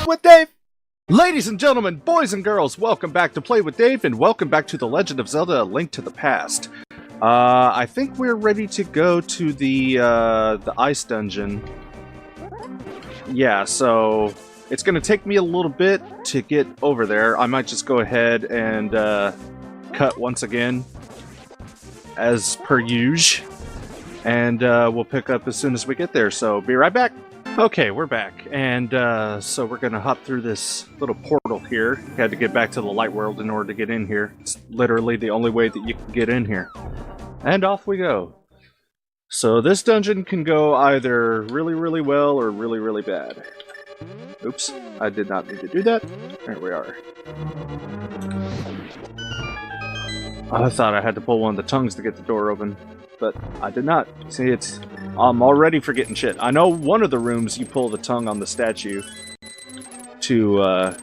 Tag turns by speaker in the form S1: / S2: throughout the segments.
S1: with Dave! Ladies and gentlemen, boys and girls, welcome back to Play with Dave, and welcome back to The Legend of Zelda: A Link to the Past. I think we're ready to go to the ice dungeon. Yeah, so it's going to take me a little bit to get over there. I might just go ahead and cut once again, as per usual, and we'll pick up as soon as we get there, so be right back. Okay, we're back, and so we're going to hop through this little portal here. You had to get back to the light world in order to get in here. It's literally the only way that you can get in here. And off we go. So this dungeon can go either really, really well or really, really bad. Oops, I did not need to do that. There we are. I thought I had to pull one of the tongues to get the door open, but I did not. See, I'm already forgetting shit. I know one of the rooms you pull the tongue on the statue to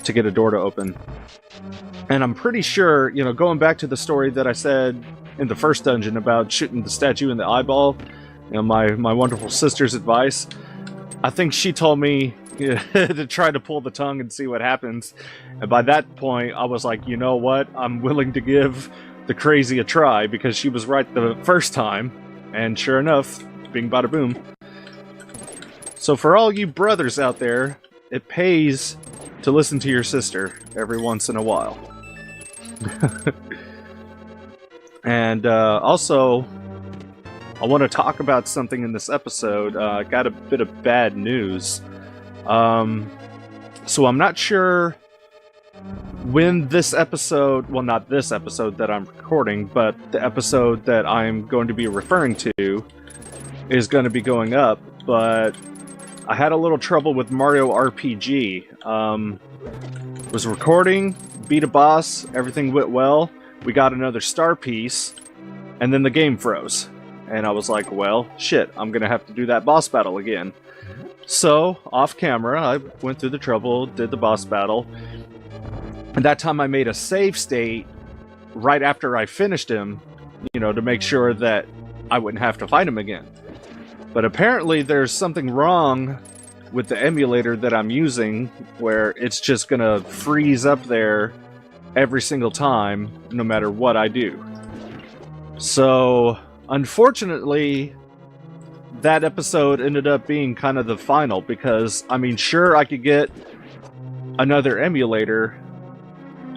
S1: get a door to open. And I'm pretty sure, you know, going back to the story that I said in the first dungeon about shooting the statue in the eyeball, you know, my wonderful sister's advice, I think she told me to try to pull the tongue and see what happens. And by that point, I was like, you know what? I'm willing to give the crazy a try, because she was right the first time. And sure enough, bing bada boom. So for all you brothers out there, it pays to listen to your sister every once in a while. And also, I want to talk about something in this episode. I got a bit of bad news. So I'm not sure when this episode, well, not this episode that I'm recording, but the episode that I'm going to be referring to is going to be going up, but I had a little trouble with Mario RPG. Was recording, beat a boss, everything went well, we got another star piece, and then the game froze. And I was like, well, shit, I'm gonna have to do that boss battle again. So, off camera, I went through the trouble, did the boss battle, and that time I made a save state right after I finished him, you know, to make sure that I wouldn't have to fight him again. But apparently there's something wrong with the emulator that I'm using, where it's just gonna freeze up there every single time, no matter what I do. So, unfortunately, that episode ended up being kind of the final, because, I mean, sure, I could get another emulator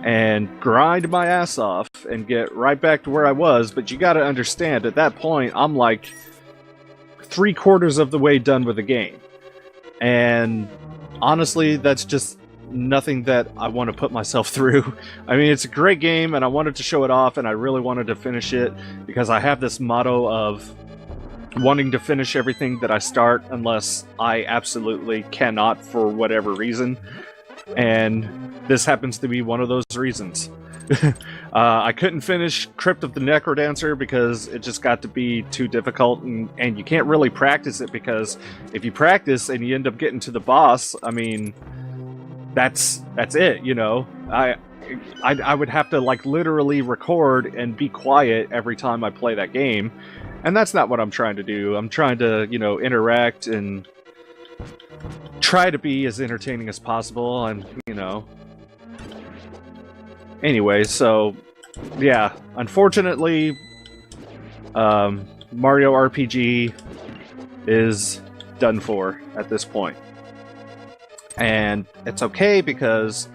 S1: and grind my ass off and get right back to where I was, but you gotta understand, at that point, I'm like 3/4 of the way done with the game. And honestly, that's just nothing that I want to put myself through. I mean, it's a great game, and I wanted to show it off, and I really wanted to finish it, because I have this motto of wanting to finish everything that I start, unless I absolutely cannot for whatever reason. And this happens to be one of those reasons. I couldn't finish Crypt of the Necrodancer because it just got to be too difficult, and you can't really practice it, because if you practice and you end up getting to the boss, I mean, that's it, you know. I would have to, like, literally record and be quiet every time I play that game, and that's not what I'm trying to do. I'm trying to, you know, interact and try to be as entertaining as possible, and, you know. Anyway, so, yeah, unfortunately, Mario RPG is done for at this point. And it's okay, because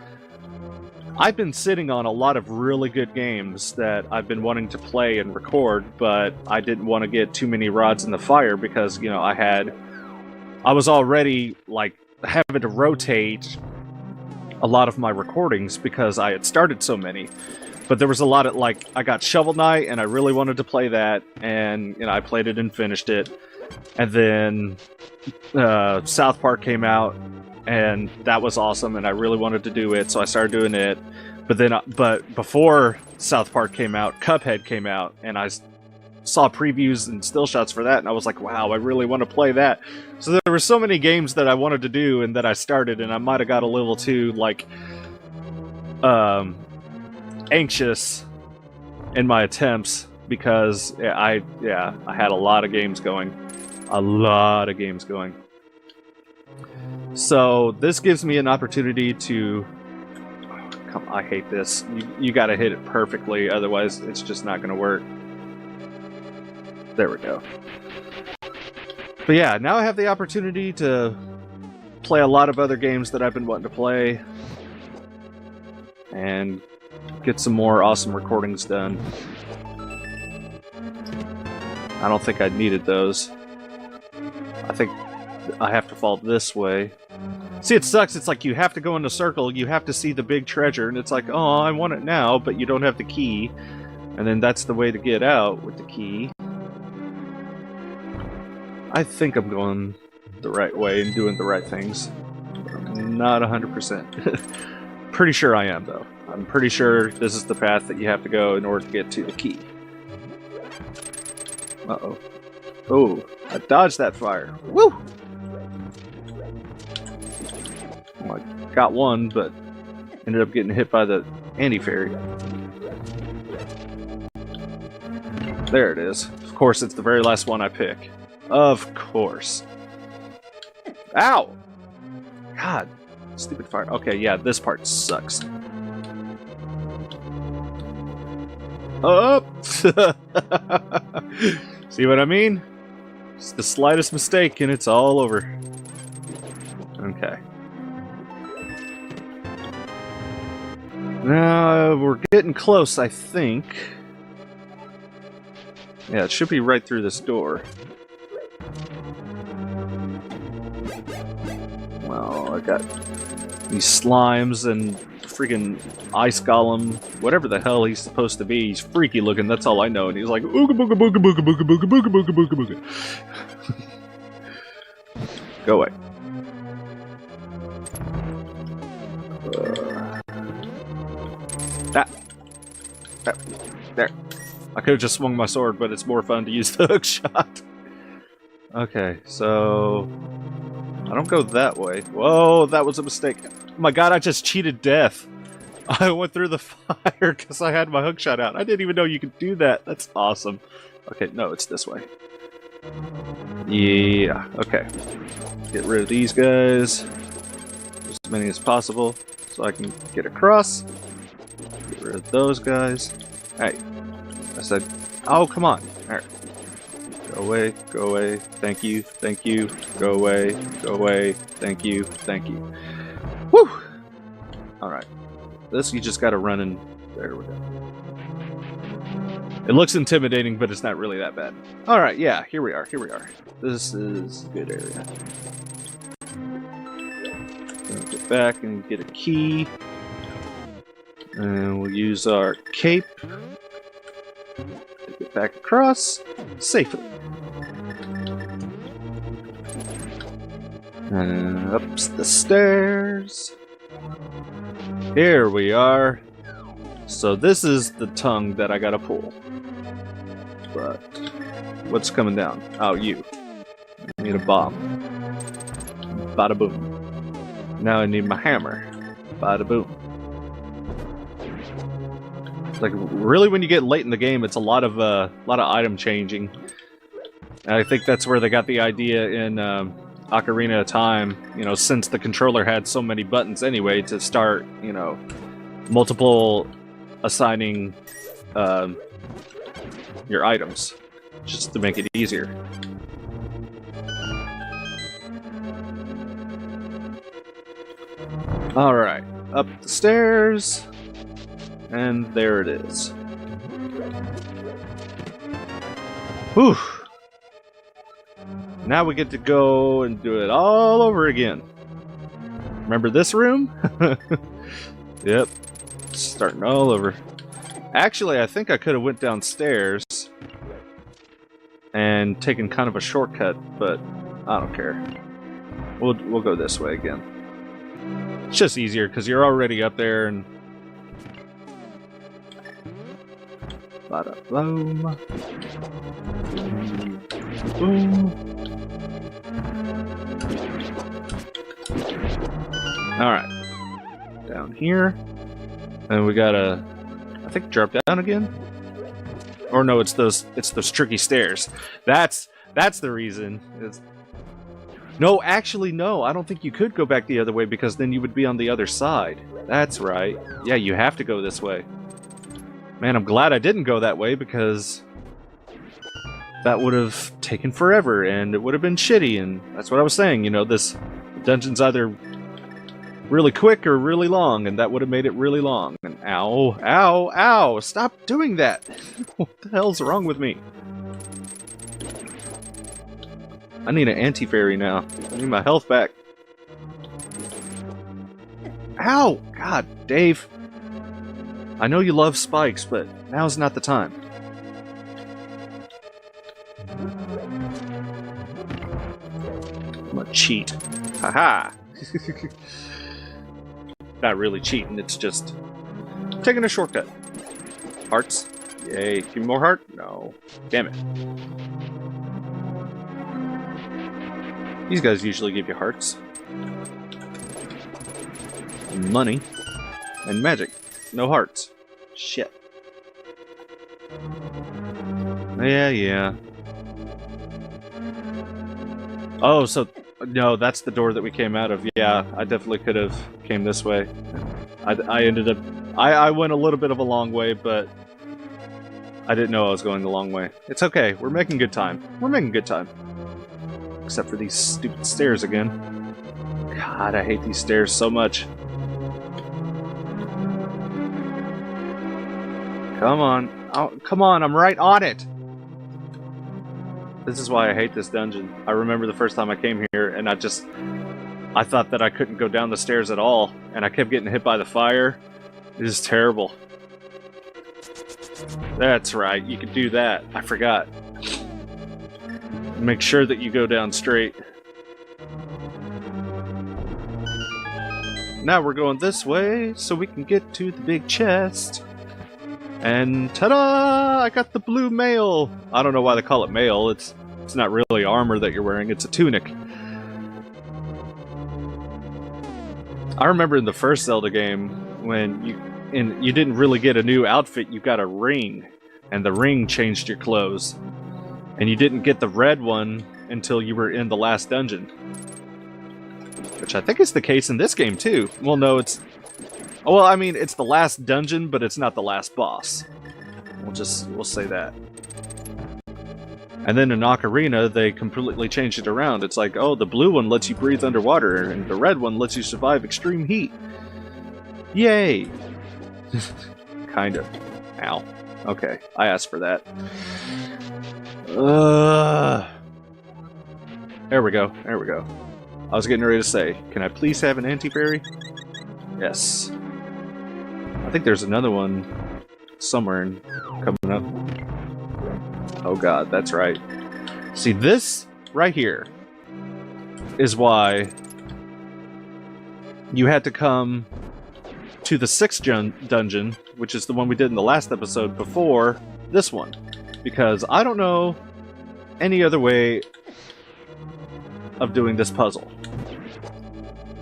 S1: I've been sitting on a lot of really good games that I've been wanting to play and record, but I didn't want to get too many rods in the fire, because, you know, I was already, like, having to rotate a lot of my recordings because I had started so many. But there was a lot of, like, I got Shovel Knight, and I really wanted to play that, and, you know, I played it and finished it. And then South Park came out, and that was awesome, and I really wanted to do it, so I started doing it. But before South Park came out, Cuphead came out, and I saw previews and still shots for that, and I was like, wow, I really want to play that. So there were so many games that I wanted to do and that I started, and I might have got a little too, like, anxious in my attempts, because I had a lot of games going. So this gives me an opportunity to... Oh, come on, I hate this. You gotta hit it perfectly, otherwise it's just not gonna work. There we go. But yeah, now I have the opportunity to play a lot of other games that I've been wanting to play. And get some more awesome recordings done. I don't think I needed those. I think I have to fall this way. See, it sucks. It's like you have to go in a circle, you have to see the big treasure, and it's like, oh, I want it now, but you don't have the key. And then that's the way to get out with the key. I think I'm going the right way and doing the right things. I'm not 100%. Pretty sure I am, though. I'm pretty sure this is the path that you have to go in order to get to the key. Uh-oh. Oh, I dodged that fire. Woo! Well, I got one, but ended up getting hit by the anti-fairy. There it is. Of course, it's the very last one I pick. Of course. Ow! God. Stupid fire. Okay, yeah, this part sucks. Up! See what I mean? Just the slightest mistake and it's all over. Okay. Now, we're getting close, I think. Yeah, it should be right through this door. Well, I got these slimes and freaking ice golem, whatever the hell he's supposed to be. He's freaky looking, that's all I know. And he's like, ooga booga booga booga booga booga booga booga booga booga. Go away. There. I could have just swung my sword, but it's more fun to use the hook shot. Okay, so I don't go that way. Whoa, that was a mistake. Oh my god, I just cheated death. I went through the fire because I had my hook shot out. I didn't even know you could do that. That's awesome. Okay, no, it's this way. Yeah, okay. Get rid of these guys. As many as possible so I can get across. Get rid of those guys. Hey, I said, oh, come on. Alright. Go away, go away, thank you, go away, thank you, thank you. Woo! Alright. This you just gotta run and... There we go. It looks intimidating, but it's not really that bad. Alright, yeah, here we are, here we are. This is a good area. Gonna get back and get a key. And we'll use our cape to get back across safely. And up the stairs. Here we are. So this is the tongue that I gotta pull. But what's coming down? Oh, you. I need a bomb. Bada boom. Now I need my hammer. Bada boom. Like, really, when you get late in the game, it's a lot of item changing. And I think that's where they got the idea in Ocarina of Time, you know, since the controller had so many buttons anyway, to start, you know, multiple assigning your items, just to make it easier. Alright, up the stairs. And there it is. Whew. Now we get to go and do it all over again. Remember this room? Yep. Starting all over. Actually, I think I could have went downstairs and taken kind of a shortcut, but I don't care. We'll go this way again. It's just easier because you're already up there and bada boom. Boom. Alright. Down here. And we gotta, I think, drop down again? Or no, it's those tricky stairs. That's the reason. No, actually, no. I don't think you could go back the other way because then you would be on the other side. That's right. Yeah, you have to go this way. Man, I'm glad I didn't go that way because that would have taken forever and it would have been shitty, and that's what I was saying, you know, this dungeon's either really quick or really long, and that would have made it really long. And ow, ow, ow! Stop doing that! What the hell's wrong with me? I need an anti-fairy now. I need my health back. Ow! God, Dave. I know you love spikes, but now's not the time. I'm gonna cheat. Haha! Not really cheating, it's just taking a shortcut. Hearts? Yay. Give me more heart? No. Damn it. These guys usually give you hearts. Money. And magic. No hearts. Shit. Yeah. Oh, so... No, that's the door that we came out of. Yeah, I definitely could have came this way. I ended up... I went a little bit of a long way, but... I didn't know I was going the long way. It's okay. We're making good time. We're making good time. Except for these stupid stairs again. God, I hate these stairs so much. Come on. Oh, come on, I'm right on it! This is why I hate this dungeon. I remember the first time I came here, and I thought that I couldn't go down the stairs at all, and I kept getting hit by the fire. It is terrible. That's right, you can do that. I forgot. Make sure that you go down straight. Now we're going this way, so we can get to the big chest. And ta-da! I got the blue mail! I don't know why they call it mail. It's not really armor that you're wearing, it's a tunic. I remember in the first Zelda game, when you didn't really get a new outfit, you got a ring. And the ring changed your clothes. And you didn't get the red one until you were in the last dungeon. Which I think is the case in this game, too. Well, no, it's... Well, I mean, it's the last dungeon, but it's not the last boss. We'll say that. And then in Ocarina, they completely changed it around. It's like, oh, the blue one lets you breathe underwater, and the red one lets you survive extreme heat. Yay! Kind of. Ow. Okay, I asked for that. There we go, there we go. I was getting ready to say, can I please have an anti-fairy? Yes. I think there's another one somewhere coming up. Oh god, that's right. See, this right here is why you had to come to the 6th dungeon, which is the one we did in the last episode before this one. Because I don't know any other way of doing this puzzle.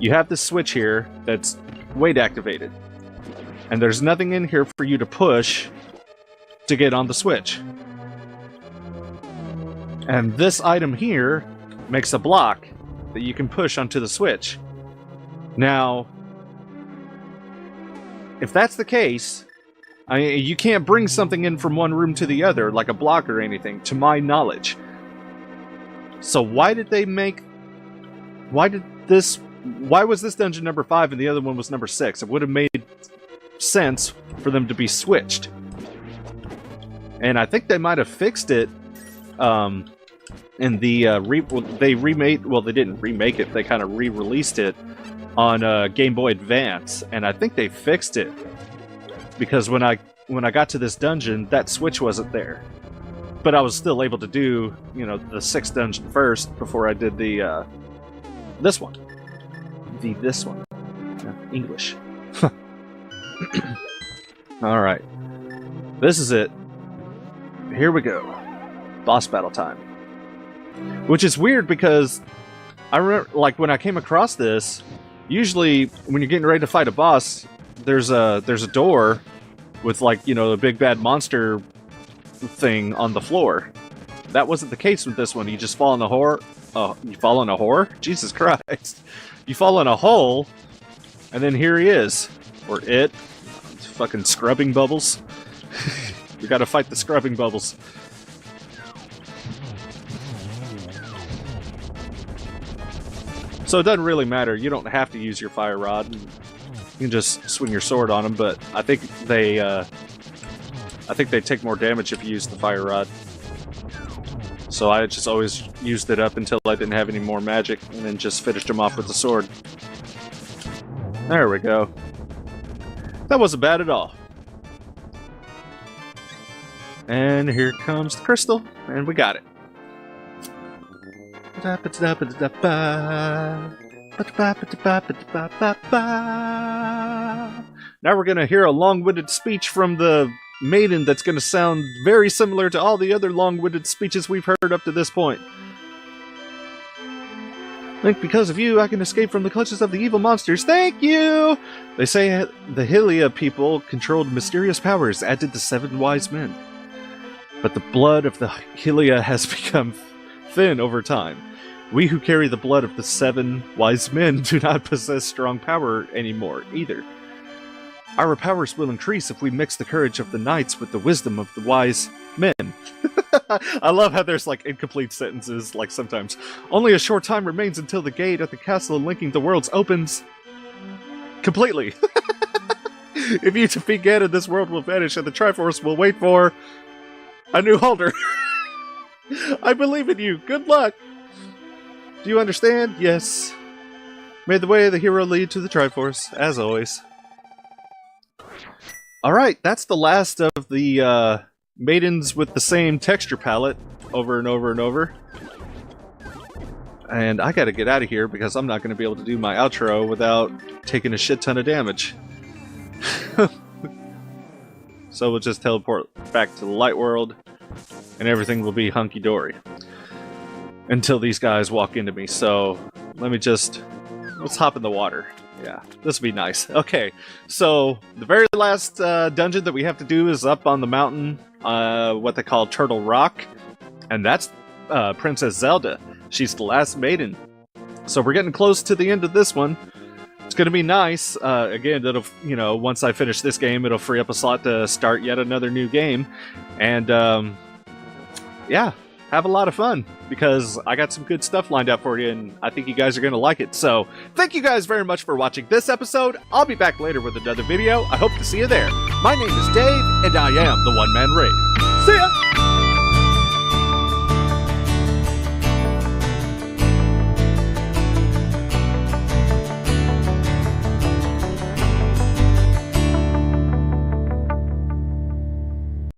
S1: You have this switch here that's weight activated. And there's nothing in here for you to push to get on the switch. And this item here makes a block that you can push onto the switch. Now, if that's the case, you can't bring something in from one room to the other, like a block or anything, to my knowledge. So why did they make... Why was this dungeon number 5 and the other one was number 6? It would have made sense for them to be switched. And I think they might have fixed it in the they remade... Well, they didn't remake it, they kind of re-released it on Game Boy Advance, and I think they fixed it. Because when I got to this dungeon, that switch wasn't there. But I was still able to do, you know, the 6th dungeon first before I did the, this one. This one. English. Alright. This is it. Here we go. Boss battle time. Which is weird because I remember, like, when I came across this, usually when you're getting ready to fight a boss, there's a door with, like, you know, a big bad monster thing on the floor that wasn't the case with this one. You just fall in a whore. You fall in a whore? Jesus Christ. You fall in a hole, and then here he is. Or it. Fucking scrubbing bubbles. You gotta fight the scrubbing bubbles. So it doesn't really matter. You don't have to use your fire rod. You can just swing your sword on them, but I think they take more damage if you use the fire rod. So I just always used it up until I didn't have any more magic, and then just finished them off with the sword. There we go. That wasn't bad at all. And here comes the crystal, and we got it. Now we're gonna hear a long-winded speech from the maiden that's gonna sound very similar to all the other long-winded speeches we've heard up to this point. Think because of you, I can escape from the clutches of the evil monsters. Thank you! They say the Hylia people controlled mysterious powers added to 7 wise men. But the blood of the Hylia has become thin over time. We who carry the blood of the 7 wise men do not possess strong power anymore, either. Our powers will increase if we mix the courage of the knights with the wisdom of the wise men. I love how there's like incomplete sentences, like sometimes. Only a short time remains until the gate at the castle linking the worlds opens completely. If you defeat Ganon, this world will vanish and the Triforce will wait for a new holder. I believe in you. Good luck. Do you understand? Yes. May the way of the hero lead to the Triforce, as always. Alright, that's the last of the maidens with the same texture palette over and over and over. And I gotta get out of here because I'm not gonna be able to do my outro without taking a shit ton of damage. So we'll just teleport back to the light world and everything will be hunky-dory. Until these guys walk into me, so let's hop in the water. Yeah, this will be nice. Okay, so the very last dungeon that we have to do is up on the mountain, what they call Turtle Rock, and that's Princess Zelda. She's the last maiden. So we're getting close to the end of this one. It's gonna be nice. Again, it'll, once I finish this game, it'll free up a slot to start yet another new game, and yeah. Have a lot of fun, because I got some good stuff lined up for you, and I think you guys are going to like it. So, thank you guys very much for watching this episode. I'll be back later with another video. I hope to see you there. My name is Dave, and I am the One Man Rave. See ya!